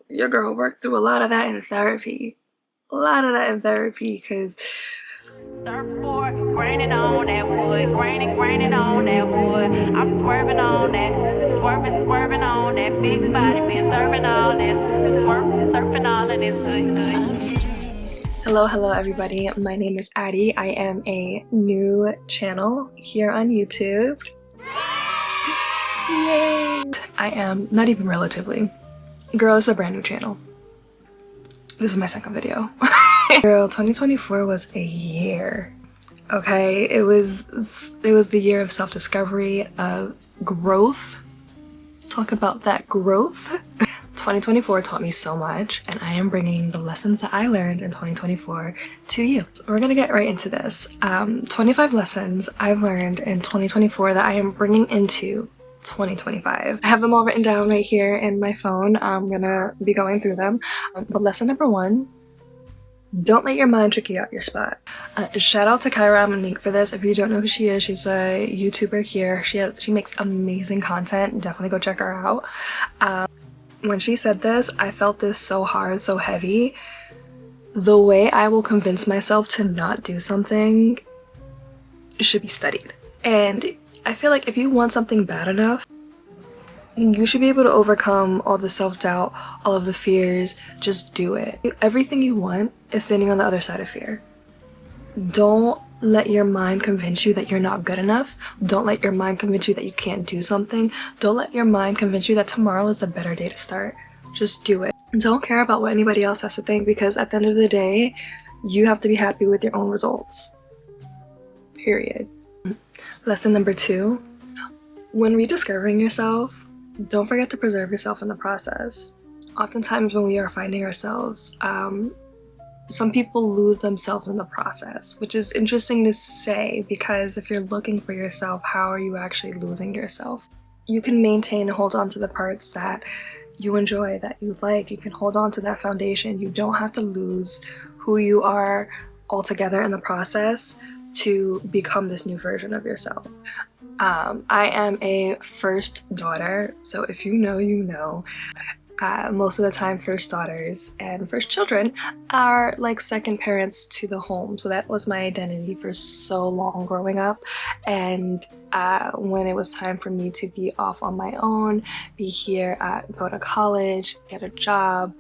your girl worked through a lot of that in therapy. Because Surfboard, graining on that wood, graining on that wood. I'm swerving on that, swerving on that big body, been serving all this, surfing all of this good. Hello everybody, my name is Addie. I am a new channel here on YouTube. Yay! I am not even relatively. Girl, it's a brand new channel. This is my second video. Girl, 2024 was a year. Okay, it was the year of self-discovery, of growth. Talk about that growth. 2024 taught me so much, and I am bringing the lessons that I learned in 2024 to you. We're gonna get right into this. 25 lessons I've learned in 2024 that I am bringing into 2025. I have them all written down right here in my phone. I'm gonna be going through them. But lesson number 1, don't let your mind trick you out your spot. Shout out to Kyra Monique for this. If you don't know who she is, she's a YouTuber here. She makes amazing content. Definitely go check her out. When she said this, I felt this so hard, so heavy. The way I will convince myself to not do something should be studied. And I feel like if you want something bad enough, you should be able to overcome all the self-doubt, all of the fears. Just do it. Everything you want is standing on the other side of fear. Don't let your mind convince you that you're not good enough. Don't let your mind convince you that you can't do something. Don't let your mind convince you that tomorrow is the better day to start. Just do it. Don't care about what anybody else has to think, because at the end of the day, you have to be happy with your own results. Period. Lesson number 2, when rediscovering yourself, don't forget to preserve yourself in the process. Oftentimes when we are finding ourselves, some people lose themselves in the process, which is interesting to say, because if you're looking for yourself, how are you actually losing yourself? You can maintain and hold on to the parts that you enjoy, that you like. You can hold on to that foundation. You don't have to lose who you are altogether in the process to become this new version of yourself. I am a first daughter, so if you know, you know. Most of the time, first daughters and first children are like second parents to the home. So that was my identity for so long growing up. And when it was time for me to be off on my own, be here, go to college, get a job,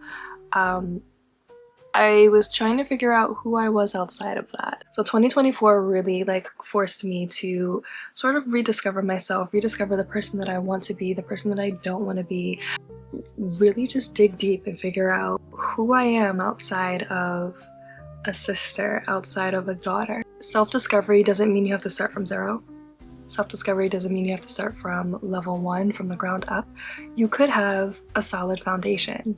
I was trying to figure out who I was outside of that. So 2024 really forced me to sort of rediscover myself, rediscover the person that I want to be, the person that I don't want to be. Really just dig deep and figure out who I am outside of a sister, outside of a daughter. Self-discovery doesn't mean you have to start from 0. Self-discovery doesn't mean you have to start from level 1, from the ground up. You could have a solid foundation.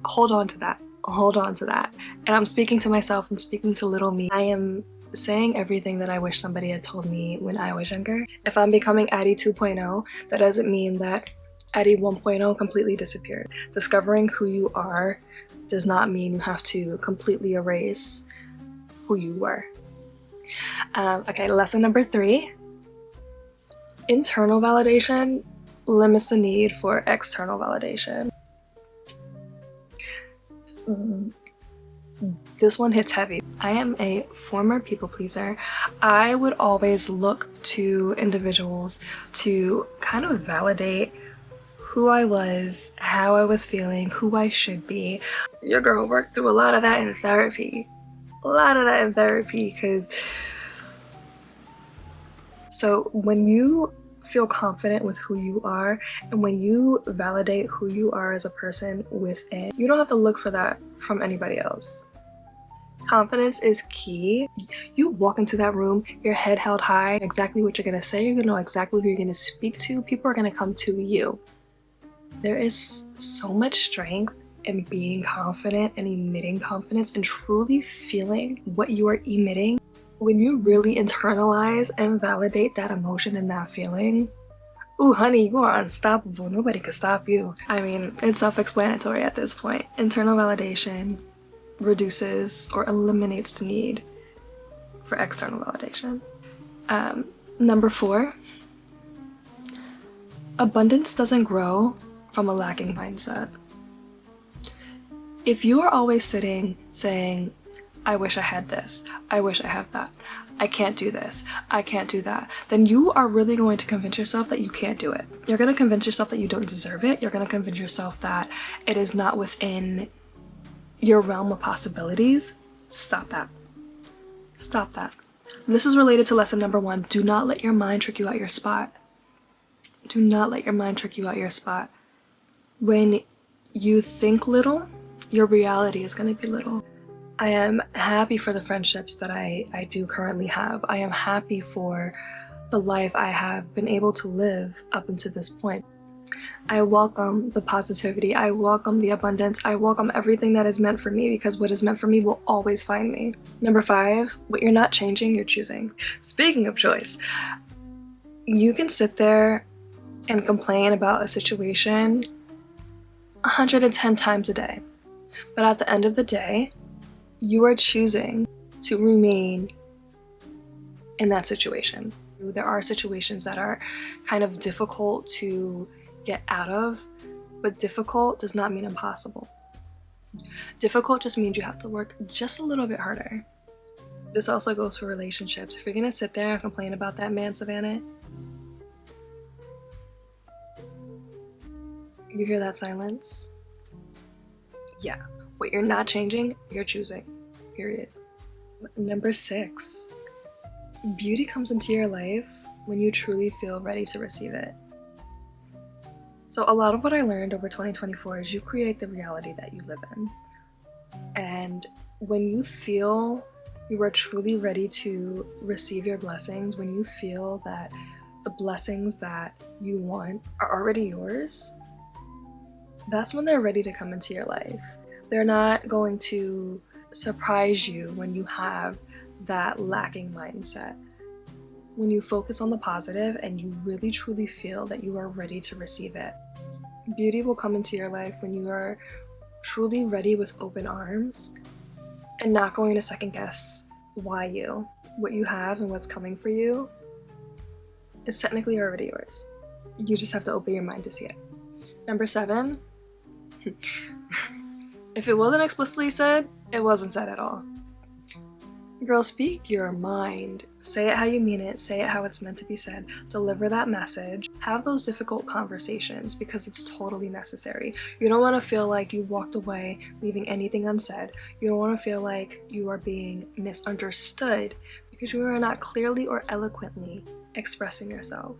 Hold on to that. Hold on to that. And I'm speaking to myself, I'm speaking to little me. I am saying everything that I wish somebody had told me when I was younger. If I'm becoming Addie 2.0, that doesn't mean that Addie 1.0 completely disappeared. Discovering who you are does not mean you have to completely erase who you were. Okay, lesson number 3. Internal validation limits the need for external validation. This one hits heavy. I am a former people pleaser. I would always look to individuals to kind of validate who I was, how I was feeling, who I should be. Your girl worked through a lot of that in therapy. So when you feel confident with who you are, and when you validate who you are as a person within, you don't have to look for that from anybody else. Confidence is key. You walk into that room, your head held high, exactly what you're gonna say, you're gonna know exactly who you're gonna speak to, people are gonna come to you. There is so much strength in being confident and emitting confidence and truly feeling what you are emitting. When you really internalize and validate that emotion and that feeling, ooh honey, you are unstoppable. Nobody can stop you. I mean, it's self-explanatory at this point. Internal validation reduces or eliminates the need for external validation. Number 4, abundance doesn't grow from a lacking mindset. If you are always sitting saying, I wish I had this, I wish I had that, I can't do this, I can't do that, then you are really going to convince yourself that you can't do it. You're going to convince yourself that you don't deserve it. You're going to convince yourself that it is not within your realm of possibilities. Stop that. Stop that. This is related to lesson number 1. Do not let your mind trick you out your spot. Do not let your mind trick you out your spot. When you think little, your reality is going to be little. I am happy for the friendships that I do currently have. I am happy for the life I have been able to live up until this point. I welcome the positivity. I welcome the abundance. I welcome everything that is meant for me, because what is meant for me will always find me. Number 5, what you're not changing, you're choosing. Speaking of choice, you can sit there and complain about a situation 110 times a day. But at the end of the day, you are choosing to remain in that situation. There are situations that are kind of difficult to get out of, but difficult does not mean impossible. Difficult just means you have to work just a little bit harder. This also goes for relationships. If you're gonna sit there and complain about that man, Savannah, you hear that silence? Yeah. What you're not changing, you're choosing. Period. Number 6. Beauty comes into your life when you truly feel ready to receive it. So a lot of what I learned over 2024 is you create the reality that you live in. And when you feel you are truly ready to receive your blessings, when you feel that the blessings that you want are already yours, that's when they're ready to come into your life. They're not going to surprise you when you have that lacking mindset. When you focus on the positive and you really truly feel that you are ready to receive it, beauty will come into your life when you are truly ready with open arms and not going to second guess why you. What you have and what's coming for you is technically already yours. You just have to open your mind to see it. Number 7, if it wasn't explicitly said, it wasn't said at all. Girl, speak your mind. Say it how you mean it. Say it how it's meant to be said. Deliver that message. Have those difficult conversations because it's totally necessary. You don't want to feel like you walked away leaving anything unsaid. You don't want to feel like you are being misunderstood because you are not clearly or eloquently expressing yourself.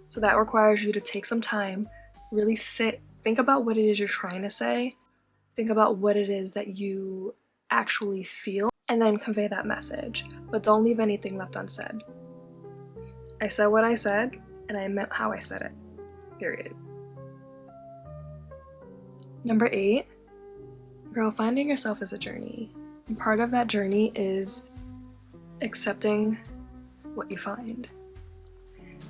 So that requires you to take some time, really sit, think about what it is you're trying to say. Think about what it is that you actually feel, and then convey that message. But don't leave anything left unsaid. I said what I said, and I meant how I said it. Period. Number 8, girl, finding yourself is a journey. And part of that journey is accepting what you find.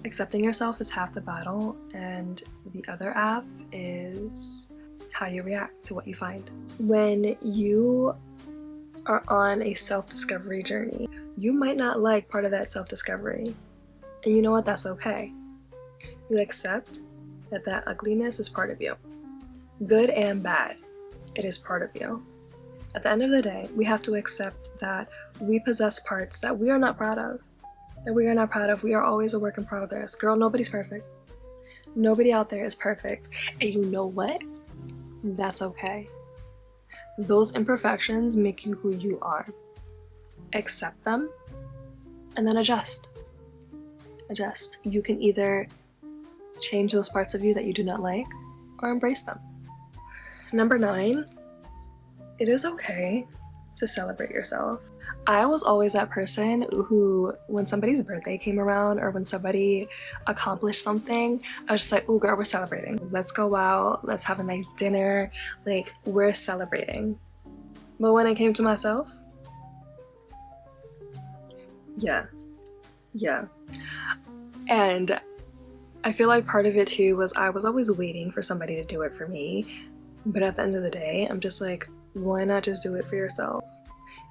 Accepting yourself is half the battle, and the other half is how you react to what you find. When you are on a self-discovery journey, you might not like part of that self-discovery. And you know what? That's okay. You accept that that ugliness is part of you. Good and bad, it is part of you. At the end of the day, we have to accept that we possess parts that we are not proud of. That we are not proud of. We are always a work in progress. Girl, nobody's perfect. Nobody out there is perfect. And you know what? That's okay. Those imperfections make you who you are. Accept them and then adjust. Adjust. You can either change those parts of you that you do not like or embrace them. Number 9, it is okay to celebrate yourself. I was always that person who, when somebody's birthday came around or when somebody accomplished something, I was just like, ooh girl, we're celebrating. Let's go out, let's have a nice dinner, like we're celebrating. But when it came to myself, yeah. And I feel like part of it too was I was always waiting for somebody to do it for me. But at the end of the day, I'm just like, why not just do it for yourself?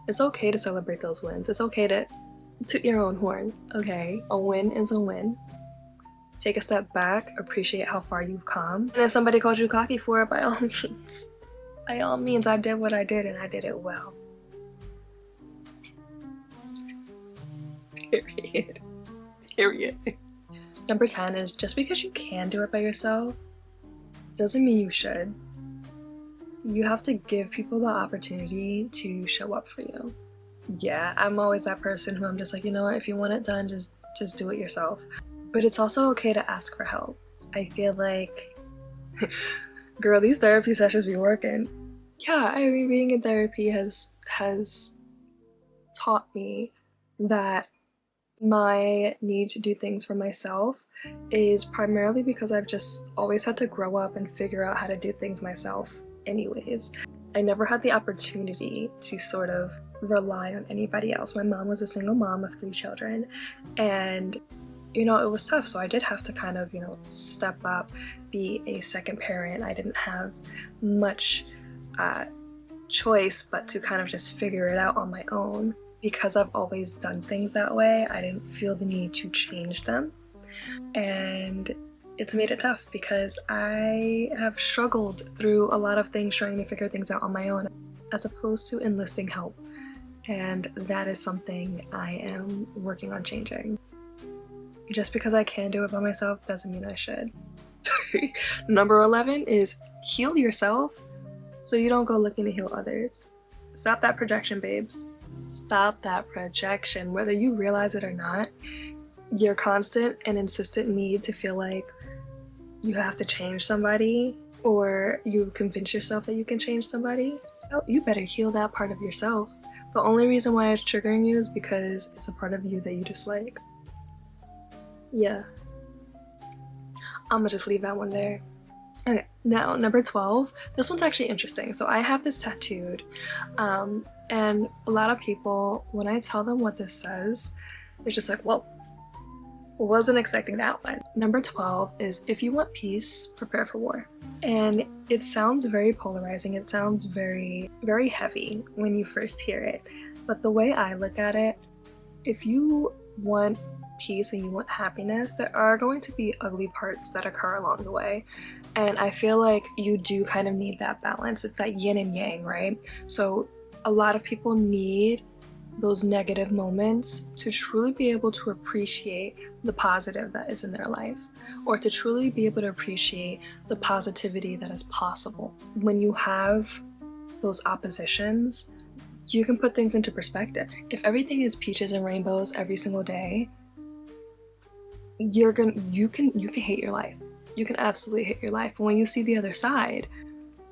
It's okay to celebrate those wins. It's okay to toot your own horn, okay? A win is a win. take a step back, appreciate how far you've come. And if somebody called you cocky for it, by all means, I did what I did and I did it well. Period. Period. Number 10 is just because you can do it by yourself doesn't mean you should. You have to give people the opportunity to show up for you. Yeah, I'm always that person who I'm just like, you know what, if you want it done, just do it yourself. But it's also okay to ask for help. I feel like, girl, these therapy sessions be working. Yeah, I mean, being in therapy has taught me that my need to do things for myself is primarily because I've just always had to grow up and figure out how to do things myself anyways. I never had the opportunity to sort of rely on anybody else. My mom was a single mom of 3 children, and you know, it was tough, so I did have to kind of, you know, step up, be a second parent. I didn't have much choice but to kind of just figure it out on my own. Because I've always done things that way, I didn't feel the need to change them. And it's made it tough because I have struggled through a lot of things trying to figure things out on my own as opposed to enlisting help. And that is something I am working on changing. Just because I can do it by myself doesn't mean I should. Number 11 is heal yourself so you don't go looking to heal others. Stop that projection, babes. Stop that projection. Whether you realize it or not, your constant and insistent need to feel like you have to change somebody or you convince yourself that you can change somebody, oh, you better heal that part of yourself. The only reason why it's triggering you is because it's a part of you that you dislike. Yeah. I'm gonna just leave that one there. Okay, now number 12. This one's actually interesting. So I have this tattooed. And a lot of people, when I tell them what this says, they're just like, whoa, wasn't expecting that one. Number 12 is, if you want peace, prepare for war. And it sounds very polarizing. It sounds very, very heavy when you first hear it. But the way I look at it, if you want peace and you want happiness, there are going to be ugly parts that occur along the way. And I feel like you do kind of need that balance. It's that yin and yang, right? So a lot of people need those negative moments to truly be able to appreciate the positive that is in their life, or to truly be able to appreciate the positivity that is possible. When you have those oppositions, you can put things into perspective. If everything is peaches and rainbows every single day, you can hate your life. You can absolutely hate your life. But when you see the other side,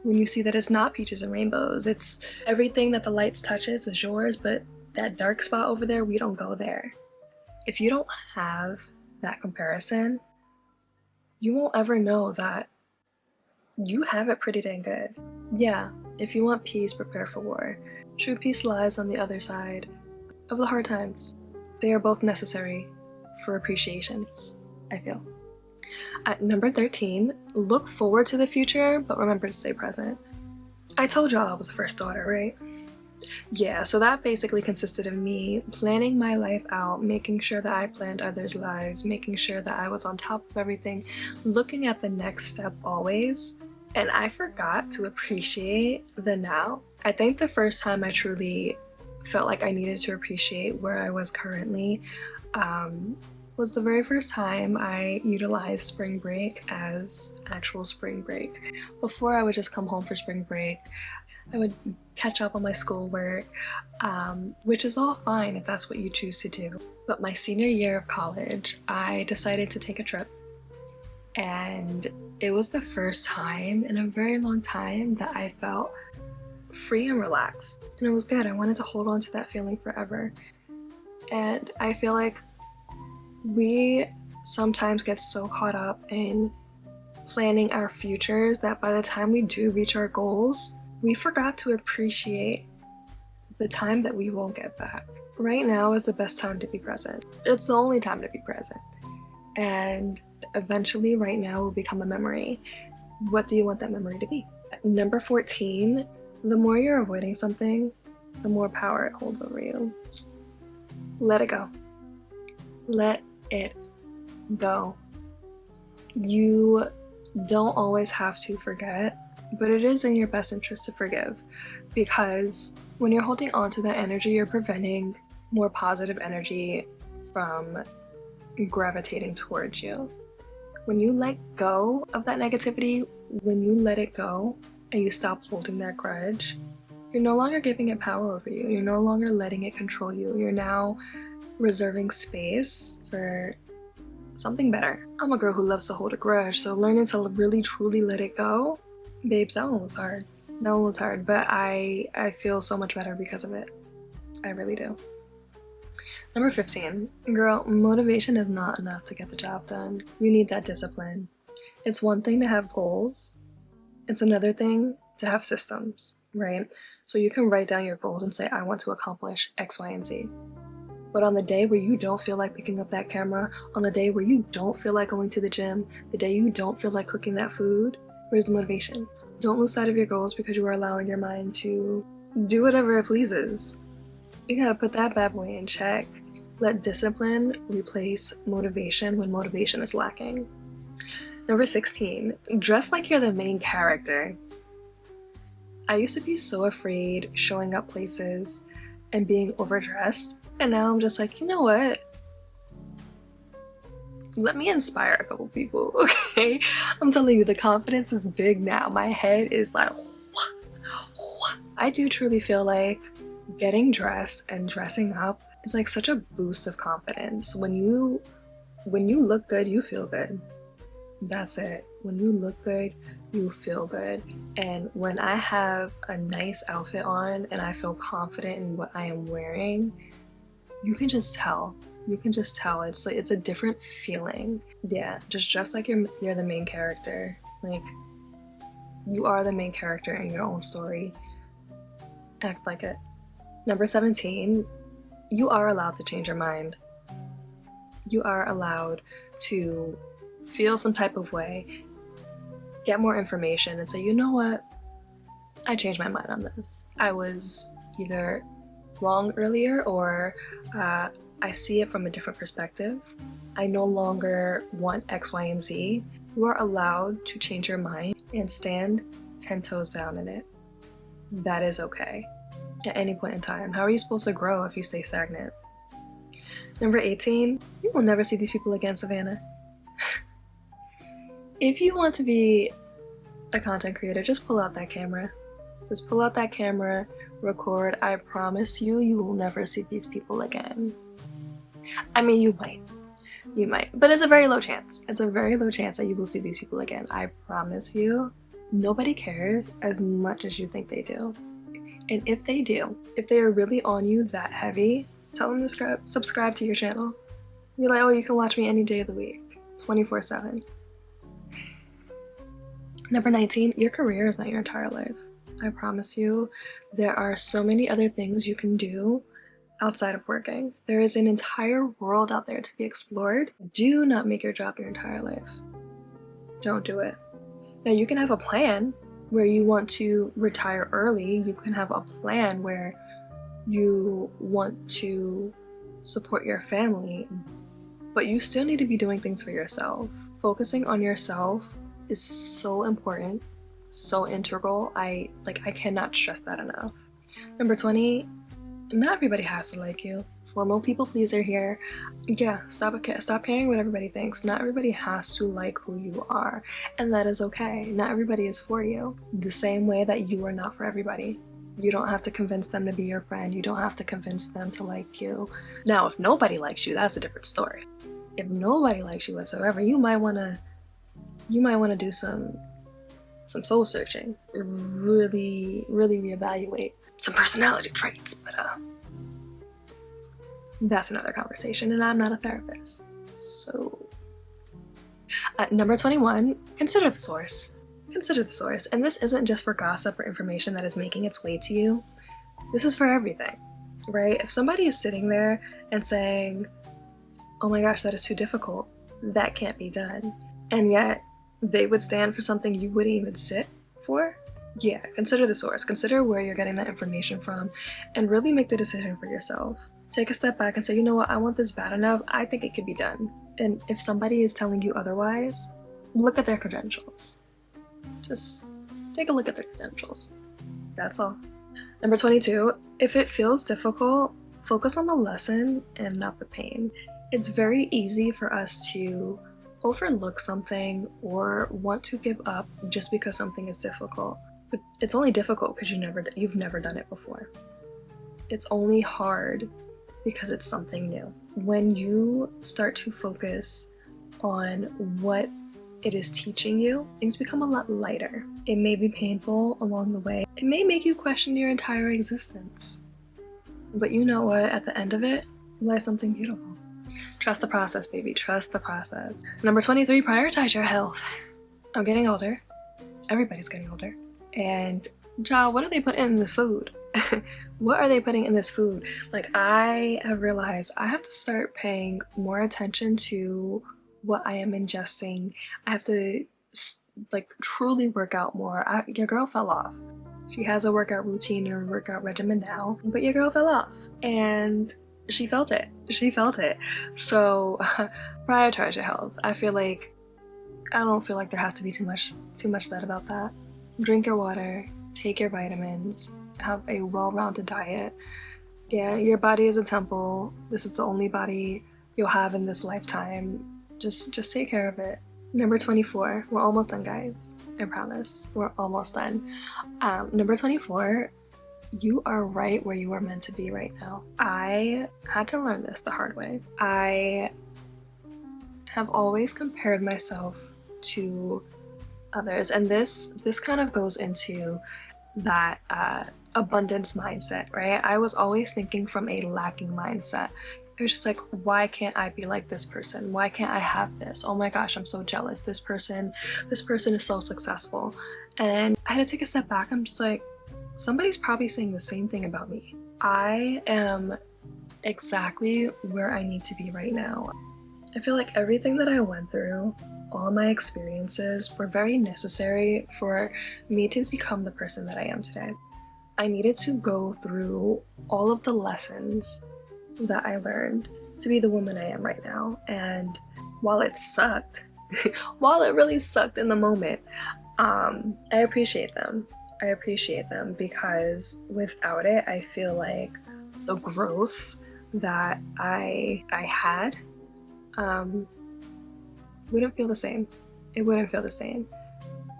when you see that it's not peaches and rainbows, it's everything that the lights touches is yours, but that dark spot over there, we don't go there. If you don't have that comparison, you won't ever know that you have it pretty dang good. Yeah, if you want peace, prepare for war. True peace lies on the other side of the hard times. They are both necessary for appreciation, I feel. At number 13, look forward to the future, but remember to stay present. I told y'all I was the first daughter, right? Yeah, so that basically consisted of me planning my life out, making sure that I planned others' lives, making sure that I was on top of everything, looking at the next step always, and I forgot to appreciate the now. I think the first time I truly felt like I needed to appreciate where I was currently was the very first time I utilized spring break as actual spring break. Before, I would just come home for spring break. I would catch up on my schoolwork, which is all fine if that's what you choose to do. But my senior year of college, I decided to take a trip. And it was the first time in a very long time that I felt free and relaxed. And it was good. I wanted to hold on to that feeling forever. And I feel like we sometimes get so caught up in planning our futures that by the time we do reach our goals, we forgot to appreciate the time that we won't get back. Right now is the best time to be present. It's the only time to be present. And eventually, right now will become a memory. What do you want that memory to be? Number 14, the more you're avoiding something, the more power it holds over you. Let it go. Let it go. You don't always have to forget, but it is in your best interest to forgive, because when you're holding on to that energy, you're preventing more positive energy from gravitating towards you. When you let go of that negativity, when you let it go and you stop holding that grudge, you're no longer giving it power over you. You're no longer letting it control you. You're now reserving space for something better. I'm a girl who loves to hold a grudge, so learning to really truly let it go, babes, that one was hard. That one was hard, but I feel so much better because of it. I really do. Number 15, girl, motivation is not enough to get the job done. You need that discipline. It's one thing to have goals. It's another thing to have systems, right? So you can write down your goals and say, I want to accomplish X, Y, and Z. But on the day where you don't feel like picking up that camera, on the day where you don't feel like going to the gym, the day you don't feel like cooking that food, where's the motivation? Don't lose sight of your goals because you are allowing your mind to do whatever it pleases. You gotta put that bad boy in check. Let discipline replace motivation when motivation is lacking. Number 16, dress like you're the main character. I used to be so afraid showing up places and being overdressed, and now I'm just like, you know what? Let me inspire a couple people, okay? I'm telling you, the confidence is big now. My head is like, I do truly feel like getting dressed and dressing up is like such a boost of confidence. When you look good, you feel good. That's it. When you look good, you feel good. And when I have a nice outfit on and I feel confident in what I am wearing, you can just tell. You can just tell. It's like, it's a different feeling. Yeah, just dress like you're the main character. Like, you are the main character in your own story. Act like it. Number 17, you are allowed to change your mind. You are allowed to feel some type of way, get more information, and say, you know what? I changed my mind on this. I was either wrong earlier, or I see it from a different perspective. I no longer want X, Y, and Z. You are allowed to change your mind and stand 10 toes down in it. That is okay at any point in time. How are you supposed to grow if you stay stagnant? Number 18, you will never see these people again, Savannah. If you want to be a content creator, just pull out that camera. Just pull out that camera, record. I promise you, you will never see these people again. I mean, you might, but it's a very low chance. It's a very low chance that you will see these people again. I promise you, nobody cares as much as you think they do. And if they do, if they are really on you that heavy, tell them to subscribe to your channel. You're like, oh, you can watch me any day of the week, 24/7. Number 19, your career is not your entire life. I promise you, there are so many other things you can do outside of working. There is an entire world out there to be explored. Do not make your job your entire life. Don't do it. Now, you can have a plan where you want to retire early. You can have a plan where you want to support your family, but you still need to be doing things for yourself. Focusing on yourself is so important, so integral. I cannot stress that enough. Number 20, not everybody has to like you. Formal people pleaser here. Yeah, stop caring what everybody thinks. Not everybody has to like who you are, and that is okay. Not everybody is for you. The same way that you are not for everybody. You don't have to convince them to be your friend. You don't have to convince them to like you. Now, if nobody likes you, that's a different story. If nobody likes you whatsoever, you might want to do some soul searching. Really reevaluate some personality traits, but that's another conversation, and I'm not a therapist. So, number 21, consider the source. Consider the source, and this isn't just for gossip or information that is making its way to you. This is for everything, right? If somebody is sitting there and saying, oh my gosh, that is too difficult, that can't be done, and yet they would stand for something you wouldn't even sit for, yeah, consider the source. Consider where you're getting that information from, and really make the decision for yourself. Take a step back and say, you know what, I want this bad enough, I think it could be done. And if somebody is telling you otherwise, look at their credentials. Just take a look at their credentials. That's all. Number 22, if it feels difficult, focus on the lesson and not the pain. It's very easy for us to overlook something or want to give up just because something is difficult. But it's only difficult because you've never done it before. It's only hard because it's something new. When you start to focus on what it is teaching you, things become a lot lighter. It may be painful along the way. It may make you question your entire existence. But you know what? At the end of it lies something beautiful. Trust the process, baby. Trust the process. Number 23, prioritize your health. I'm getting older. Everybody's getting older. And child, what are they putting in this food? What are they putting in this food? Like, I have realized I have to start paying more attention to what I am ingesting. I have to like truly work out more. Your girl fell off. She has a workout routine or workout regimen now, but your girl fell off and she felt it. She felt it. So prioritize your health. I don't feel like there has to be too much said about that. Drink your water, take your vitamins, have a well-rounded diet. Yeah, your body is a temple. This is the only body you'll have in this lifetime. Just take care of it. Number 24, we're almost done, guys. I promise, we're almost done. Number 24, you are right where you are meant to be right now. I had to learn this the hard way. I have always compared myself to others, and this kind of goes into that abundance mindset, right? I was always thinking from a lacking mindset. It was just like, why can't I be like this person? Why can't I have this? Oh my gosh, I'm so jealous. This person is so successful. And I had to take a step back. I'm just like, somebody's probably saying the same thing about me. I am exactly where I need to be right now. I feel like everything that I went through, all of my experiences were very necessary for me to become the person that I am today. I needed to go through all of the lessons that I learned to be the woman I am right now. And while it sucked, while it really sucked in the moment, I appreciate them. I appreciate them because without it, I feel like the growth that I had wouldn't feel the same. It wouldn't feel the same.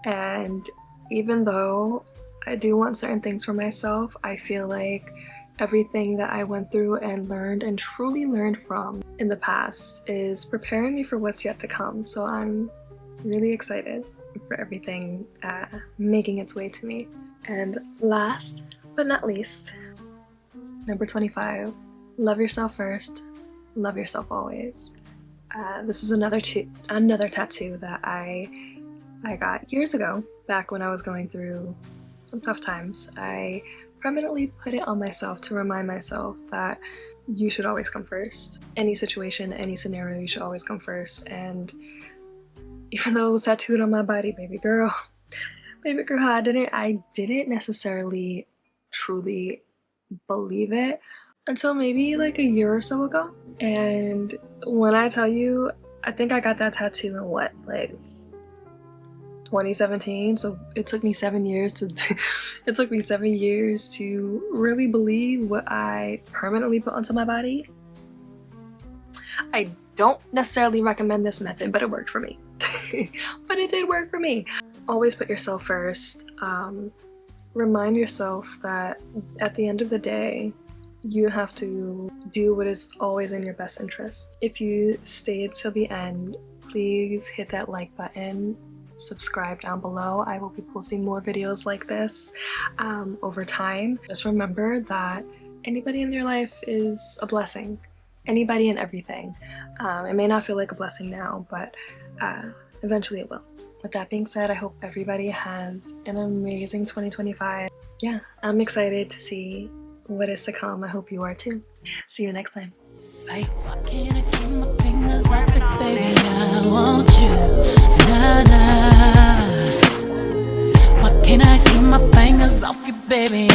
And even though I do want certain things for myself, I feel like everything that I went through and learned and truly learned from in the past is preparing me for what's yet to come. So I'm really excited for everything making its way to me. And last but not least, number 25, love yourself first, love yourself always. This is another tattoo that I got years ago, back when I was going through some tough times. I permanently put it on myself to remind myself that you should always come first. Any situation, any scenario, you should always come first. And even though it was tattooed on my body, baby girl, I didn't necessarily truly believe it until maybe like a year or so ago. And when I tell you, I think I got that tattoo in what, like 2017, so it took me 7 years to really believe what I permanently put onto my body. I don't necessarily recommend this method, but it worked for me. But it did work for me. Always put yourself first. Remind yourself that at the end of the day, you have to do what is always in your best interest. If you stayed till the end, please hit that like button. Subscribe down below. I will be posting more videos like this over time. Just remember that anybody in your life is a blessing. Anybody and everything. It may not feel like a blessing now, but eventually it will. With that being said, I hope everybody has an amazing 2025. Yeah, I'm excited to see what is to come. I hope you are too. See you next time. Bye. Why can't I keep my fingers off it, baby? I want you, nah, nah. Why can't I keep my fingers off you, baby?